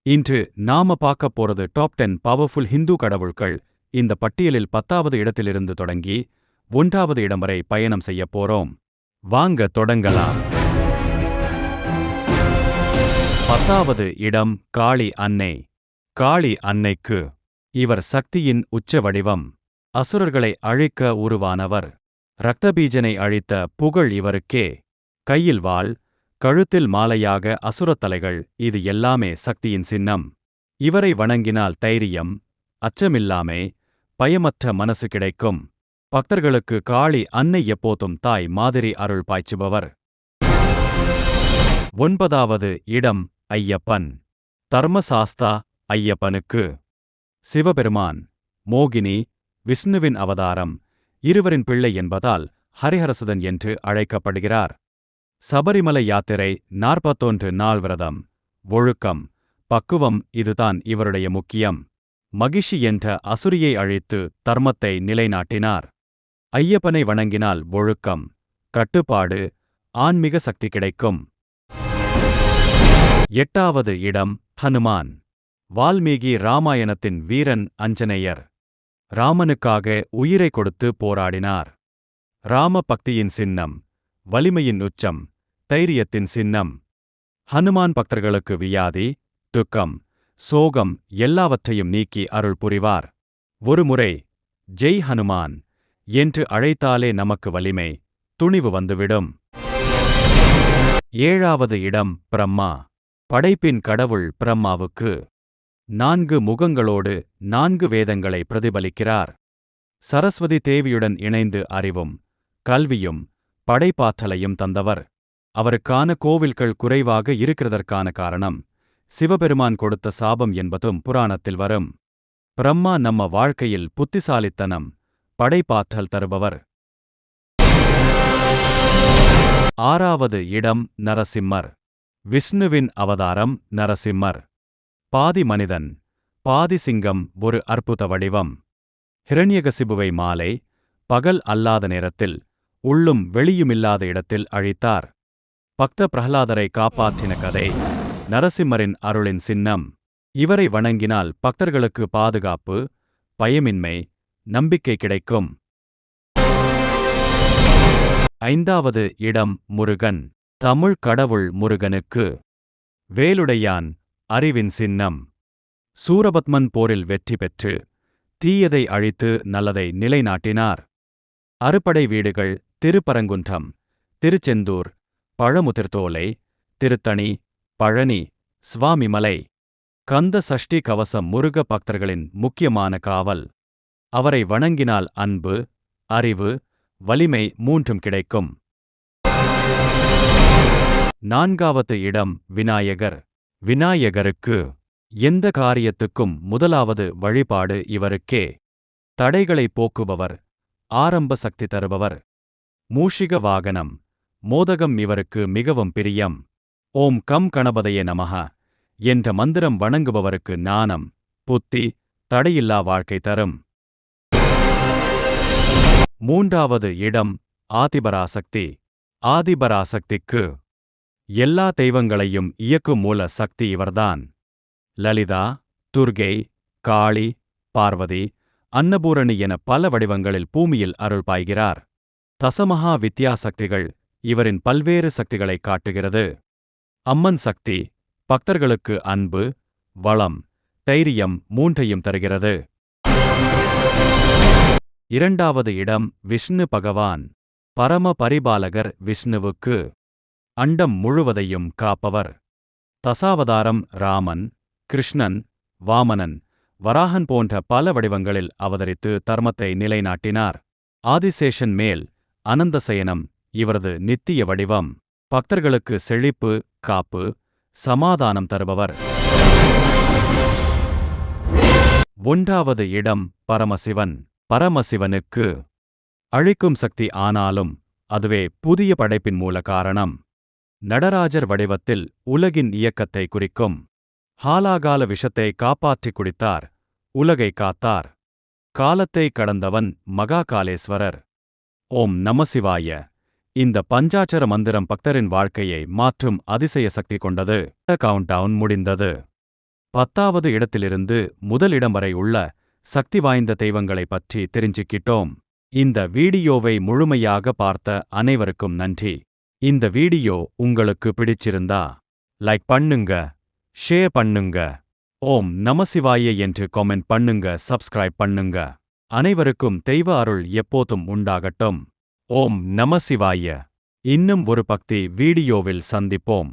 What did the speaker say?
இன்று நாம பார்க்கப் போறது டாப் 10 பவர்ஃபுல் ஹிந்து கடவுள்கள். இந்த பட்டியலில் 10வது இடத்திலிருந்து தொடங்கி 1வது இடம் வரை பயணம் செய்யப் போறோம். வாங்க தொடங்கலாம். 10வது இடம் காளி அன்னை. காளி அன்னைக்கு இவர் சக்தியின் உச்ச வடிவம். அசுரர்களை அழிக்க உருவானவர். ரக்தபீஜனை அழித்த புகழ் இவருக்கே. கையில் வாள், கழுத்தில் மாலையாக அசுரத்தலைகள், இது எல்லாமே சக்தியின் சின்னம். இவரை வணங்கினால் தைரியம், அச்சமில்லாமே, பயமற்ற மனசு கிடைக்கும். பக்தர்களுக்கு காளி அன்னை எப்போதும் தாய் மாதிரி அருள் பாய்ச்சுபவர். 9வது இடம் ஐயப்பன். தர்மசாஸ்தா ஐயப்பனுக்கு சிவபெருமான், மோகினி, விஷ்ணுவின் அவதாரம், இருவரின் பிள்ளை என்பதால் ஹரிஹரசுதன் என்று அழைக்கப்படுகிறார். சபரிமலை யாத்திரை, 41 நாள் விரதம், ஒழுக்கம், பக்குவம், இதுதான் இவருடைய முக்கியம். மகிஷி என்ற அசுரியை அழித்து தர்மத்தை நிலைநாட்டினார். ஐயப்பனை வணங்கினால் ஒழுக்கம், கட்டுப்பாடு, ஆன்மீக சக்தி கிடைக்கும். 8வது இடம் ஹனுமான். வால்மீகி ராமாயணத்தின் வீரன் அஞ்சனேயர். ராமனுக்காக உயிரை கொடுத்து போராடினார். ராம பக்தியின் சின்னம், வலிமையின் உச்சம், தைரியத்தின் சின்னம். ஹனுமான் பக்தர்களுக்கு வியாதி, துக்கம், சோகம் எல்லாவற்றையும் நீக்கி அருள் புரிவார். ஒருமுறை ஜெய் ஹனுமான் என்று அழைத்தாலே நமக்கு வலிமை, துணிவு வந்துவிடும். 7வது இடம் பிரம்மா. படைப்பின் கடவுள் பிரம்மாவுக்கு 4 முகங்களோடு 4 வேதங்களை பிரதிபலிக்கிறார். சரஸ்வதி தேவியுடன் இணைந்து அறிவும், கல்வியும், படைப்பாற்றலையும் தந்தவர். அவருக்கான கோவில்கள் குறைவாக இருக்கிறதற்கான காரணம் சிவபெருமான் கொடுத்த சாபம் என்பதும் புராணத்தில் வரும். பிரம்மா நம்ம வாழ்க்கையில் புத்திசாலித்தனம், படைப்பாற்றல் தருபவர். 6வது இடம் நரசிம்மர். விஷ்ணுவின் அவதாரம் நரசிம்மர். பாதி மனிதன், பாதி சிங்கம், ஒரு அற்புத வடிவம். ஹிரண்யகசிபுவை மாலை, பகல் அல்லாத நேரத்தில், உள்ளும் வெளியுமில்லாத இடத்தில் அழித்தார். பக்த பிரஹ்லாதரை காப்பாற்றின கதை நரசிம்மரின் அருளின் சின்னம். இவரை வணங்கினால் பக்தர்களுக்கு பாதுகாப்பு, பயமின்மை, நம்பிக்கை கிடைக்கும். 5வது இடம் முருகன். தமிழ் கடவுள் முருகனுக்கு வேலுடையான், அறிவின் சின்னம். சூரபத்மன் போரில் வெற்றி பெற்று தீயதை அழித்து நல்லதை நிலைநாட்டினார். அறுபடை வீடுகள் திருப்பரங்குன்றம், திருச்செந்தூர், பழமுதிர்தோலை, திருத்தணி, பழனி, சுவாமிமலை. கந்த சஷ்டி கவசம் முருக பக்தர்களின் முக்கியமான காவல். அவரை வணங்கினால் அன்பு, அறிவு, வலிமை மூன்றும் கிடைக்கும். 4வது இடம் விநாயகர். விநாயகருக்கு எந்த காரியத்துக்கும் முதலாவது வழிபாடு இவருக்கே. தடைகளை போக்குபவர், ஆரம்ப சக்தி தருபவர். மூஷிக வாகனம், மோதகம் இவருக்கு மிகவும் பிரியம். ஓம் கம் கணபதயே நமஹ என்ற மந்திரம் வணங்குபவருக்கு ஞானம், புத்தி, தடையில்லா வாழ்க்கை தரும். 3வது இடம் ஆதிபராசக்தி. ஆதிபராசக்திக்கு எல்லா தெய்வங்களையும் இயக்கும் மூல சக்தி இவர்தான். லலிதா, துர்கை, காளி, பார்வதி, அன்னபூரணி என பல வடிவங்களில் பூமியில் அருள் பாய்கிறார். தசமகா வித்யாசக்திகள் இவரின் பல்வேறு சக்திகளை காட்டுகிறது. அம்மன் சக்தி பக்தர்களுக்கு அன்பு, வளம், தைரியம் மூன்றையும் தருகிறது. 2வது இடம் விஷ்ணு பகவான். பரம பரிபாலகர் விஷ்ணுவுக்கு அண்டம் முழுவதையும் காப்பவர். தசாவதாரம் ராமன், கிருஷ்ணன், வாமனன், வராகன் போன்ற பல வடிவங்களில் அவதரித்து தர்மத்தை நிலைநாட்டினார். ஆதிசேஷன் மேல் அனந்தசயனம் இவரது நித்திய வடிவம். பக்தர்களுக்கு செழிப்பு, காப்பு, சமாதானம் தருபவர். 1வது இடம் பரமசிவன். பரமசிவனுக்கு அழிக்கும் சக்தி, ஆனாலும் அதுவே புதிய படைப்பின் மூல காரணம். நடராஜர் வடிவத்தில் உலகின் இயக்கத்தை குறிக்கும். ஹாலாகால விஷத்தை காப்பாற்றிக் குடித்தார், உலகை காத்தார். காலத்தை கடந்தவன் மகாகாலேஸ்வரர். ஓம் நமசிவாய. இந்த பஞ்சாட்சர மந்திரம் பக்தரின் வாழ்க்கையை மாற்றும் அதிசய சக்தி கொண்டது. கவுண்டவுன் முடிந்தது. 10வது இடத்திலிருந்து முதல் இடம் வரை உள்ள சக்தி வாய்ந்த தெய்வங்களை பற்றி தெரிஞ்சுக்கிட்டோம். இந்த வீடியோவை முழுமையாக பார்த்த அனைவருக்கும் நன்றி. இந்த வீடியோ உங்களுக்கு பிடிச்சிருந்தா லைக் பண்ணுங்க, ஷேர் பண்ணுங்க, ஓம் நமசிவாய என்று காமெண்ட் பண்ணுங்க, சப்ஸ்கிரைப் பண்ணுங்க. அனைவருக்கும் தெய்வ அருள் எப்போதும் உண்டாகட்டும். ஓம் நமசிவாய. இன்னும் ஒரு பக்தி வீடியோவில் சந்திப்போம்.